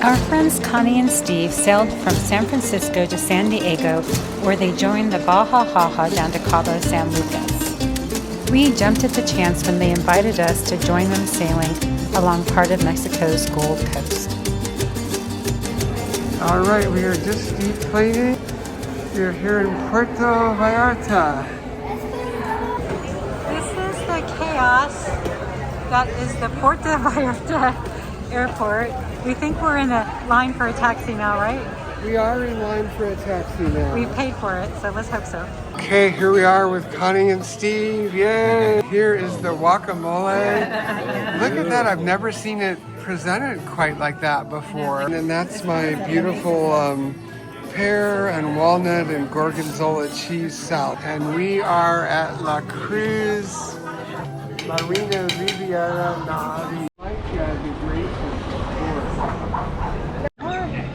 Our friends Connie and Steve sailed from San Francisco to San Diego, where they joined the Baja Jaja down to Cabo San Lucas. We jumped at the chance when they invited us to join them sailing along part of Mexico's Gold Coast. All right, we are just deplaning. We're here in Puerto Vallarta. This is the chaos that is the Puerto Vallarta airport. We think we're in a line for a taxi now, right? We are in line for a taxi now. We paid for it, so let's hope so. Okay, here we are with Connie and Steve. Yay! Here is the guacamole. Look at that. I've never seen it presented quite like that before. And that's my beautiful pear and walnut and gorgonzola cheese salad. And we are at La Cruz Marina Riviera Navi.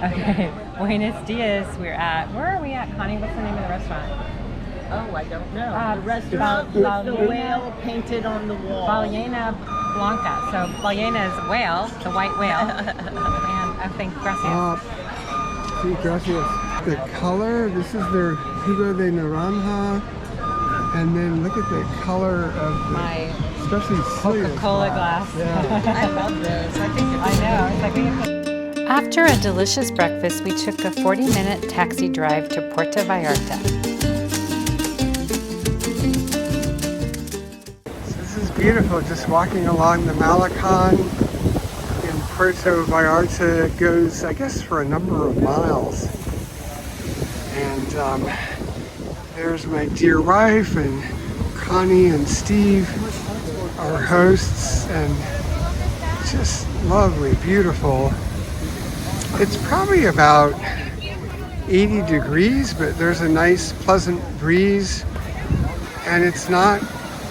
Okay, Buenos Dias. Where are we at, Connie? What's the name of the restaurant? Oh, I don't know. The restaurant with the whale painted on the wall. Ballena Blanca. So Ballena is whale, the white whale. And I think gracias. Sí, gracias. The color, this is their jugo de naranja. And then look at the color of my especially Coca-Cola glass. Yeah. I love this. I think I know. It's like after a delicious breakfast, we took a 40-minute taxi drive to Puerto Vallarta. This is beautiful, just walking along the Malecon in Puerto Vallarta. It goes, I guess, for a number of miles. And there's my dear wife and Connie and Steve, our hosts, and just lovely, beautiful. It's probably about 80 degrees, but there's a nice pleasant breeze, and it's not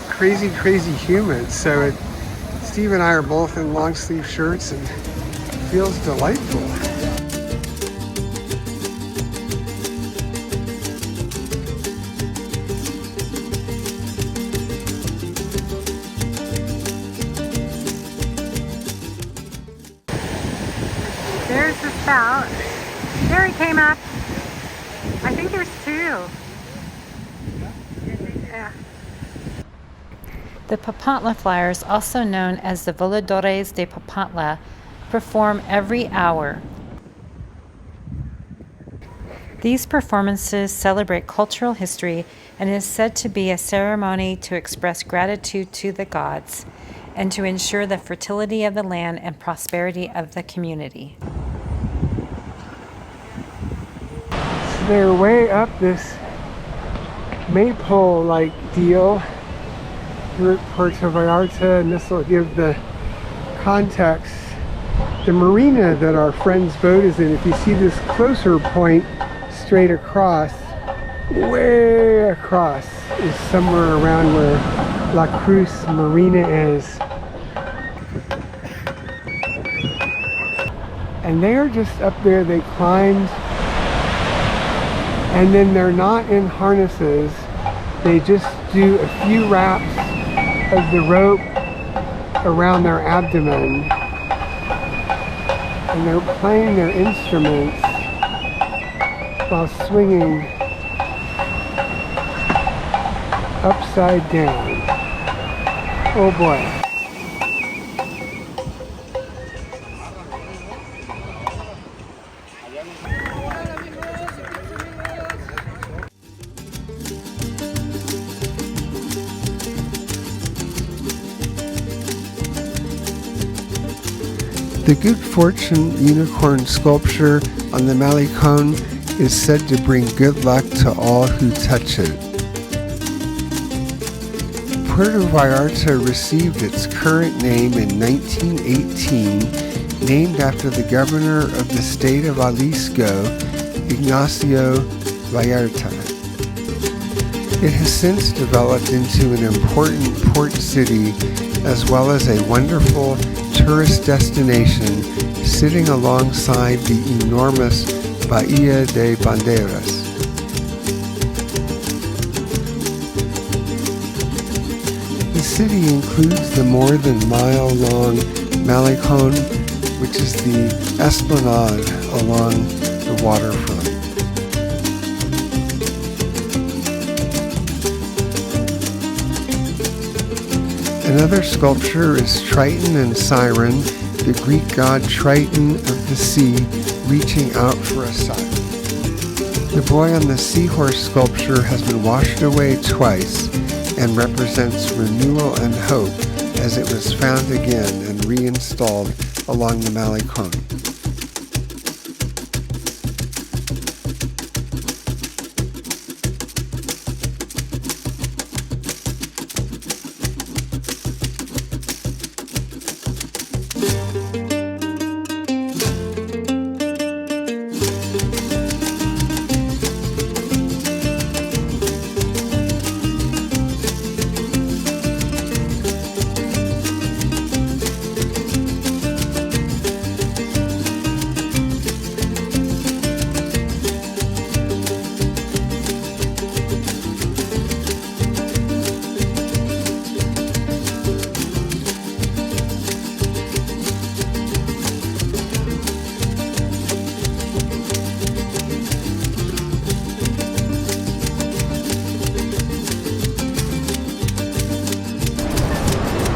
crazy humid. So Steve and I are both in long sleeve shirts and it feels delightful. There's the spout. There he came up. I think there's two. Yeah. The Papantla Flyers, also known as the Voladores de Papantla, perform every hour. These performances celebrate cultural history and is said to be a ceremony to express gratitude to the gods and to ensure the fertility of the land and prosperity of the community. They're way up this maple-like deal here at Puerto Vallarta, and this will give the context. The marina that our friend's boat is in, if you see this closer point straight across, way across, is somewhere around where La Cruz Marina is. And they're just up there, they climbed, and then they're not in harnesses. They just do a few wraps of the rope around their abdomen. And they're playing their instruments while swinging upside down. Oh boy. The Good Fortune unicorn sculpture on the Malecon is said to bring good luck to all who touch it. Puerto Vallarta received its current name in 1918, named after the governor of the state of Jalisco, Ignacio Vallarta. It has since developed into an important port city as well as a wonderful tourist destination sitting alongside the enormous Bahia de Banderas. The city includes the more than mile-long Malecon, which is the esplanade along the waterfront. Another sculpture is Triton and Siren, the Greek god Triton of the sea, reaching out for a siren. The boy on the seahorse sculpture has been washed away twice and represents renewal and hope as it was found again and reinstalled along the Malecon.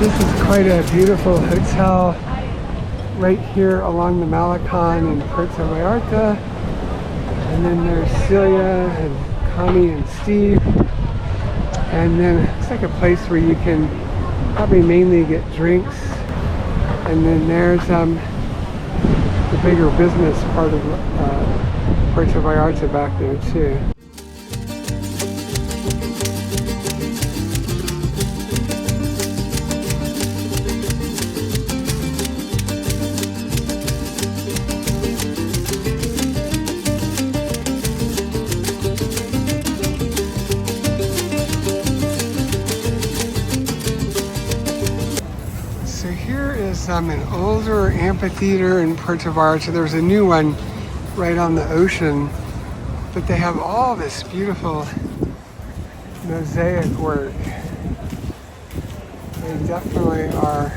This is quite a beautiful hotel right here along the Malecon in Puerto Vallarta. And then there's Celia and Connie and Steve. And then it's like a place where you can probably mainly get drinks. And then there's the bigger business part of Puerto Vallarta back there too. An older amphitheater in Puerto Vallarta. There's a new one right on the ocean, but they have all this beautiful mosaic work. They definitely are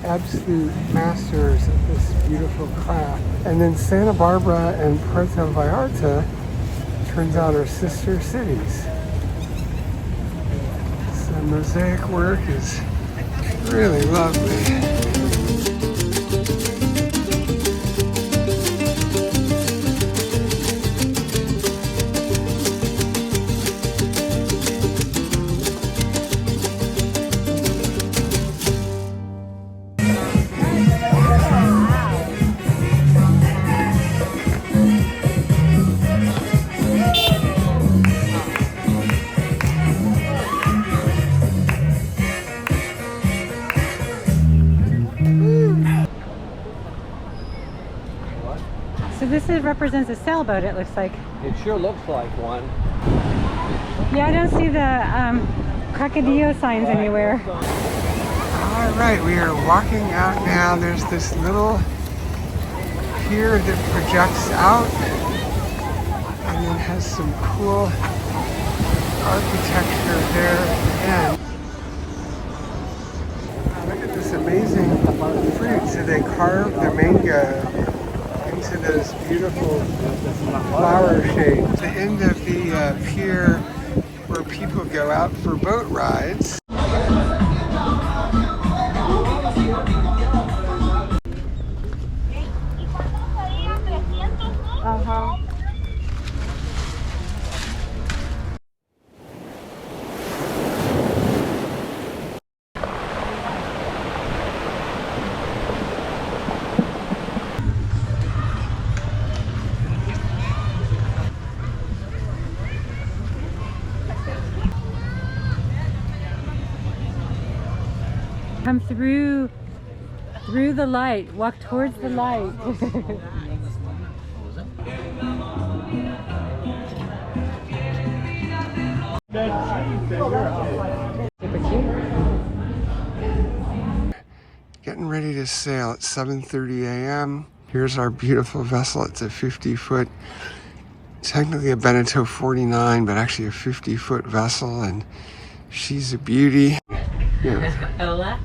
absolute masters of this beautiful craft. And then Santa Barbara and Puerto Vallarta turns out are sister cities. So mosaic work is really lovely. So this represents a sailboat, it looks like. It sure looks like one. Yeah, I don't see the crocodile signs anywhere. All right, we are walking out now. There's this little pier that projects out and then has some cool architecture there at the end. Look at this amazing fruit. So they carved the mango into those beautiful flower shapes. The end of the pier where people go out for boat rides. Come through the light. Walk towards the light. Getting ready to sail at 7:30 a.m. Here's our beautiful vessel. It's a 50-foot, technically a Beneteau 49, but actually a 50-foot vessel, and she's a beauty. Yeah. Hola.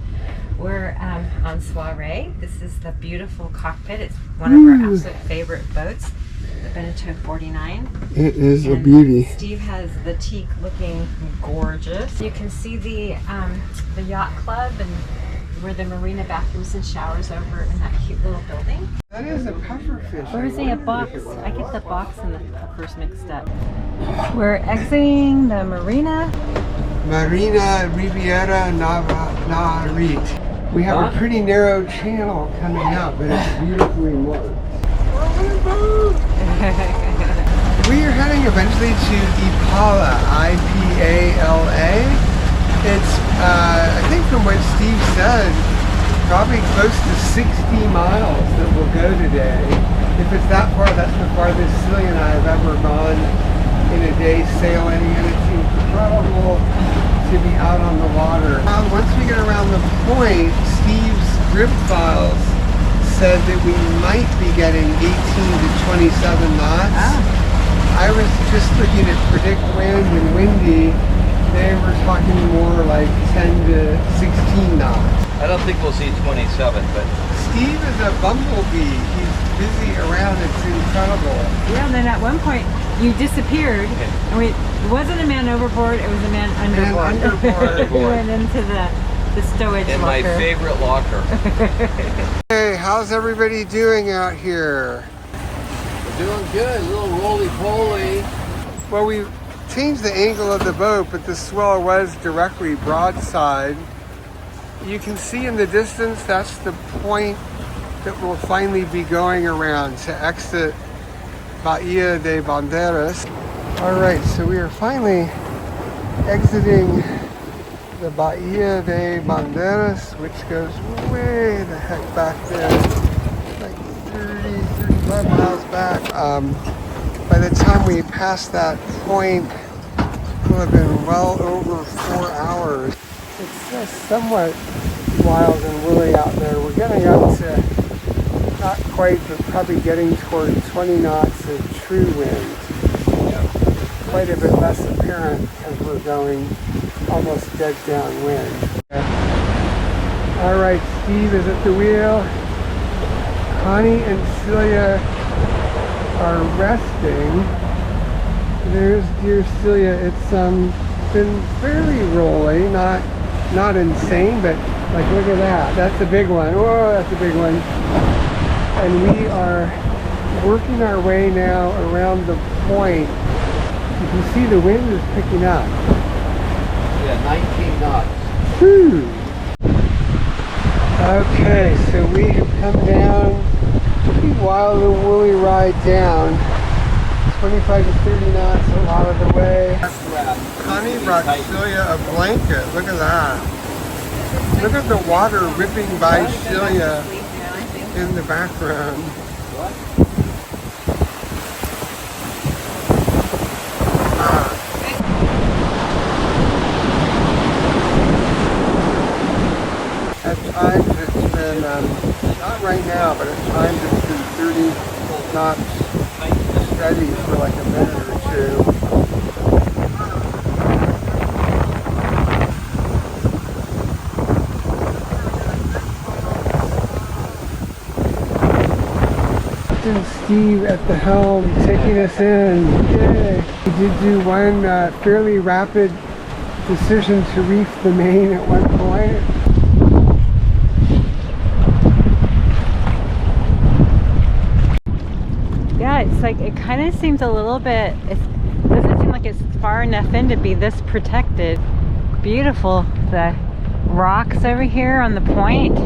We're on Soiree. This is the beautiful cockpit. It's one of our absolute favorite boats, the Beneteau 49. It is a And beauty. Steve has the teak looking gorgeous. You can see the yacht club and where the marina bathrooms and showers over in that cute little building. That is a pufferfish. Or is it a box? I get the box and the puffers mixed up. We're exiting the marina. Marina Riviera Nayarit. We have a pretty narrow channel coming out, but it's beautifully marked. We're on a boat! We are heading eventually to Ipala, I-P-A-L-A. It's, I think from what Steve said, probably close to 60 miles that we'll go today. If it's that far, that's the farthest Silly and I have ever gone in a day sailing, and it's incredible to be out on the water. Once we get around the point, Steve's grip files said that we might be getting 18 to 27 knots. I was just looking at predict wind and windy. They were talking more like 10 to 16 knots. I don't think we'll see 27, but Steve is a bumblebee. He's busy around. It's incredible. Yeah, and then at one point you disappeared. And it wasn't a man overboard, it was a man underboard. underboard. We went into the stowage in locker. my favorite locker. Hey, how's everybody doing out here? We're doing good, a little roly-poly. Well, we changed the angle of the boat, but the swell was directly broadside. You can see in the distance, that's the point that we'll finally be going around to exit Bahia de Bandeiras. All right, so we are finally exiting the Bahia de Bandeiras, which goes way the heck back there, like 30, 35 miles back. By the time we pass that point, we'll have been well over 4 hours. It's just somewhat wild and woolly out there. We're getting up to, not quite, but probably getting toward 20 knots of true wind. Quite a bit less apparent because we're going almost dead downwind. All right, Steve is at the wheel. Connie and Celia are resting. There's dear Celia. It's been fairly rolly, not insane, but like look at that. That's a big one. Whoa, that's a big one. And we are working our way now around the point. You can see the wind is picking up. Yeah, 19 knots. Whew. Okay, so we have come down, pretty wild and woolly ride down. 25 to 30 knots a lot of the way. Connie brought Celia a blanket. Look at that. Look at the water ripping by Celia in the background. At times it's been, not right now, but at times it's been 30 knots steady for like a minute or two. Captain Steve at the helm taking us in. Yay! We did do one fairly rapid decision to reef the main at one point. Yeah, it's like, it kind of seems a little bit, it doesn't seem like it's far enough in to be this protected. Beautiful, the rocks over here on the point.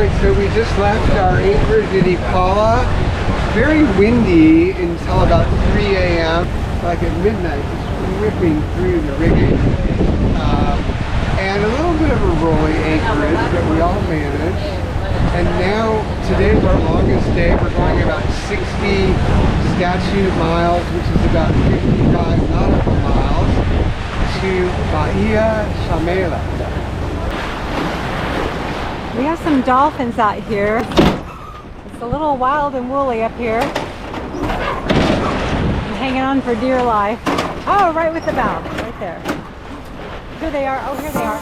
Alright, so we just left our anchorage at Ipala. Very windy until about 3 a.m. Like at midnight, it's whipping through the rigging. And a little bit of a rolly anchorage, but we all managed. And now, today's our longest day. We're going about 60 statute miles, which is about 55 nautical miles, to Bahia Chamela. We have some dolphins out here. It's a little wild and woolly up here. I'm hanging on for dear life. Oh, right with the bow, right there. Here they are. Oh, here they are.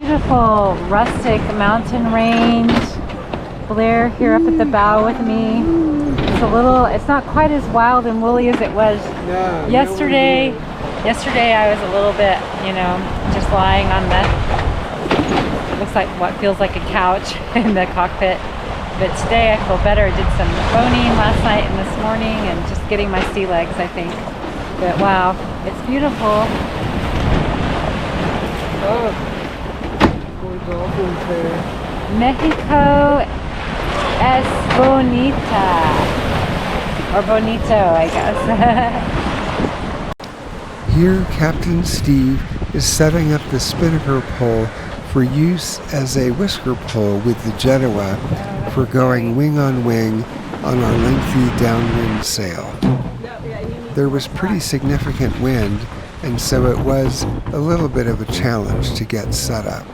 Beautiful rustic mountain range. Blair here up at the bow with me. It's not quite as wild and woolly as it was yesterday. Yesterday I was a little bit, just lying on looks like what feels like a couch in the cockpit. But today I feel better. I did some boning last night and this morning and just getting my sea legs, I think. But wow, it's beautiful. Oh. Dolphins there. Mexico es bonita. Or bonito, I guess. Here, Captain Steve is setting up the spinnaker pole for use as a whisker pole with the Genoa for going wing on wing on our lengthy downwind sail. There was pretty significant wind, and so it was a little bit of a challenge to get set up.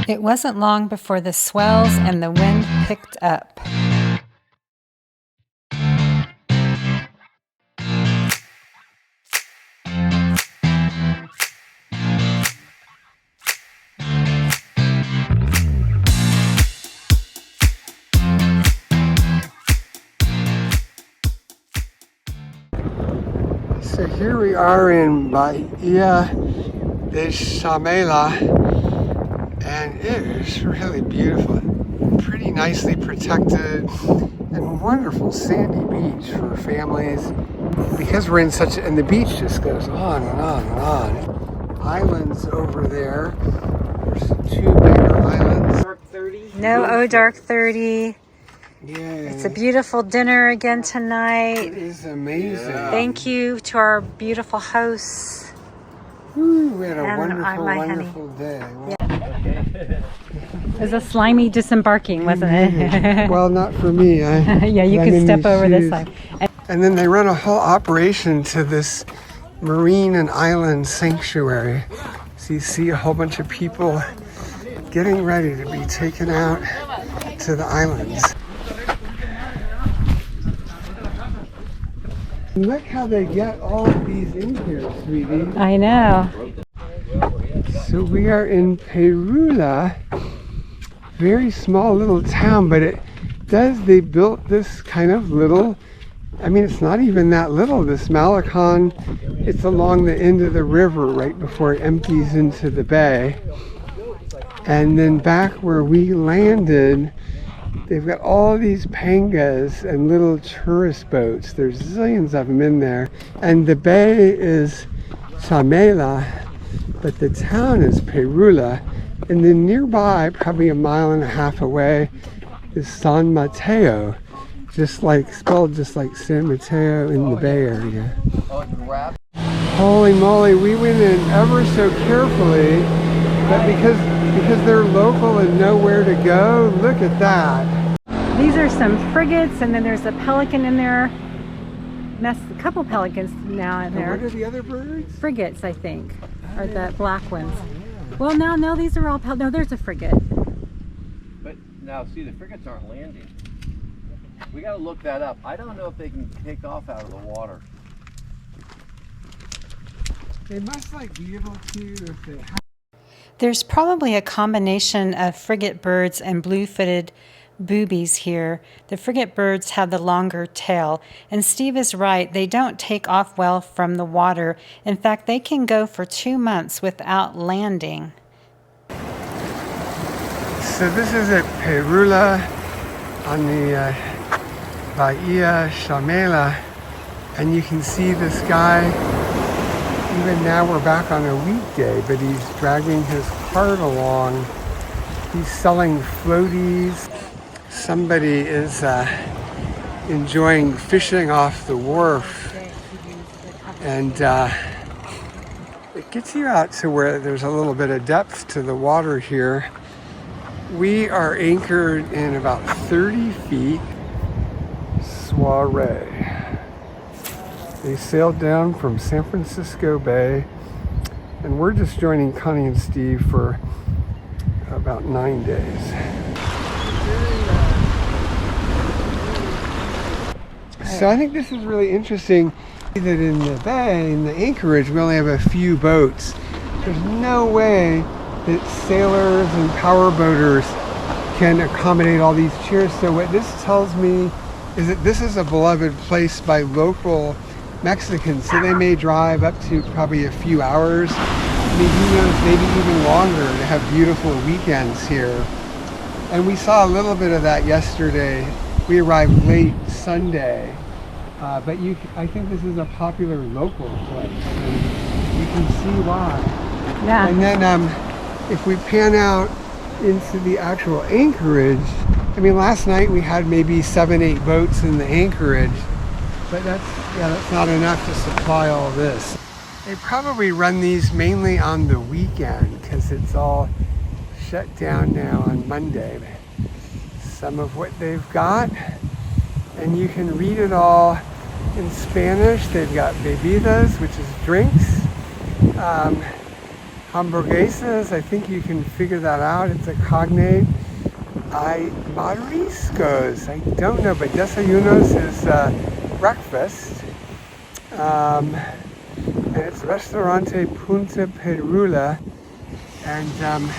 It wasn't long before the swells and the wind picked up. So here we are in Bahia de Chamela, and it is really beautiful, pretty nicely protected, and wonderful sandy beach for families. Because we're in and the beach just goes on and on and on. Islands over there. There's 2 bigger islands. Dark 30. No Dark 30. Yeah. It's a beautiful dinner again tonight. It is amazing. Thank you to our beautiful hosts. Ooh, we had a And wonderful, my wonderful day. Wow. It was a slimy disembarking, wasn't it? Well, not for me. Yeah, you I'm could in step these over this shoes. side. And then they run a whole operation to this marine and island sanctuary. So you see a whole bunch of people getting ready to be taken out to the islands. Look how they get all of these in here, sweetie. I know. So we are in Perula, very small little town, but they built this kind of little, I mean, it's not even that little, this Malecon. It's along the end of the river right before it empties into the bay. And then back where we landed, they've got all these pangas and little tourist boats. There's zillions of them in there. And the bay is Chamela, but the town is Pirula. And then nearby, probably a mile and a half away, is San Mateo, spelled just like San Mateo in the Bay Area. Holy moly, we went in ever so carefully, but because they're local and know where to go, look at that. These are some frigates, and then there's a pelican in there. That's a couple pelicans now in there. And what are the other birds? Frigates, I think, are the black ones. Well, no, these are all no, there's a frigate. But now, see, the frigates aren't landing. We got to look that up. I don't know if they can take off out of the water. They must be able to if they have. There's probably a combination of frigate birds and blue-footed boobies here. The frigate birds have the longer tail, and Steve is right, they don't take off well from the water. In fact, they can go for 2 months without landing. So this is at Pirula on the Bahia Chamela, and you can see this guy. Even now we're back on a weekday, but he's dragging his cart along. He's selling floaties. Somebody is enjoying fishing off the wharf, and it gets you out to where there's a little bit of depth to the water here. We are anchored in about 30 feet. Soiree. They sailed down from San Francisco Bay, and we're just joining Connie and Steve for about 9 days. So I think this is really interesting that in the bay, in the anchorage, we only have a few boats. There's no way that sailors and power boaters can accommodate all these chairs. So what this tells me is that this is a beloved place by local Mexicans, so they may drive up to probably a few hours. I mean, who knows, maybe even longer, to have beautiful weekends here. And we saw a little bit of that yesterday. We arrived late Sunday, but I think this is a popular local place, and you can see why. Yeah. And then if we pan out into the actual anchorage, I mean, last night we had maybe 7-8 boats in the anchorage, but that's not enough to supply all this. They probably run these mainly on the weekend because it's all shut down now on Monday. Some of what they've got, and you can read it all in Spanish. They've got bebidas, which is drinks, hamburguesas, I think you can figure that out, it's a cognate. Mariscos, I don't know, but desayunos is breakfast. And it's Restaurante Punta Pirula, and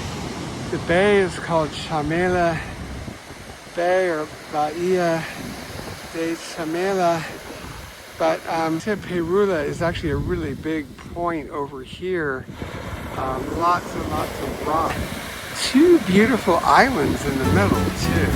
the bay is called Chamela Bay or Bahia de Chamela, but Punta Pirula is actually a really big point over here. Lots and lots of rock. 2 beautiful islands in the middle too.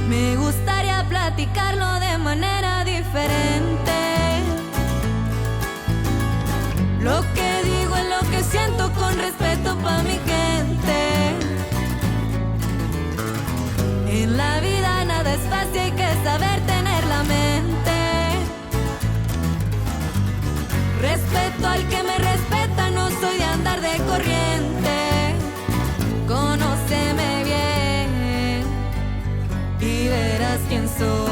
Me gustaría platicarlo de manera diferente. Lo que digo es lo que siento con respeto pa' mi gente. En la vida nada es fácil, hay que saber tener la mente. Respeto al que me respeta, no soy de andar de corriente. Conóceme bien y verás quién soy.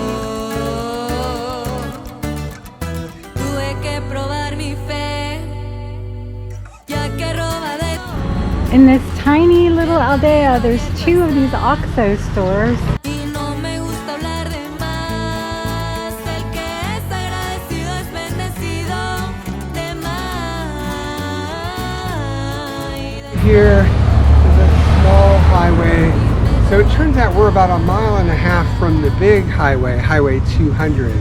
Tuve que probar mi fe, ya que roba de... In this tiny little aldea, there's 2 of these OXXO stores. Y no me gusta hablar de más. El que es agradecido es bendecido de más. Here is a small highway. So it turns out we're about 1.5 miles from the big highway, Highway 200.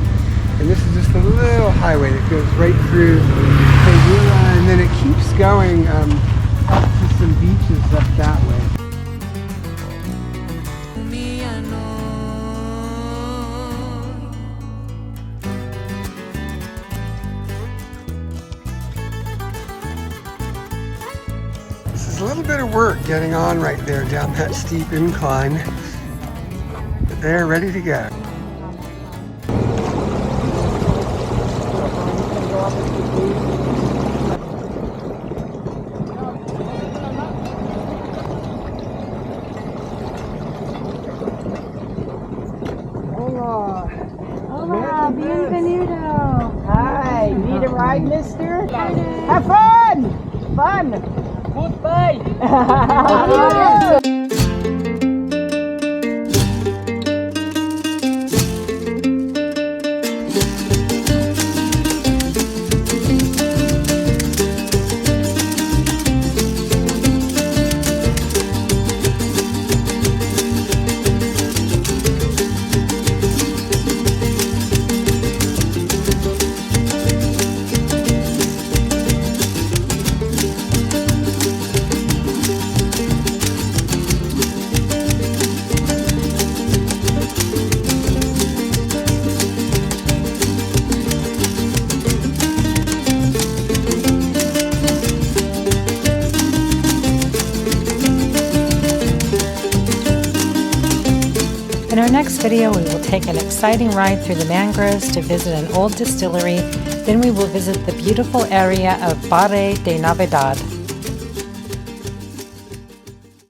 And this is just a little highway that goes right through Vallarta, and then it keeps going up to some beaches up that way. Mía no. This is a little bit of work getting on right there down that steep incline. But they're ready to go. Hola, bienvenido. Hi, need a ride, mister? Have fun! Fun! Goodbye! In our next video, we will take an exciting ride through the mangroves to visit an old distillery. Then we will visit the beautiful area of Barre de Navidad.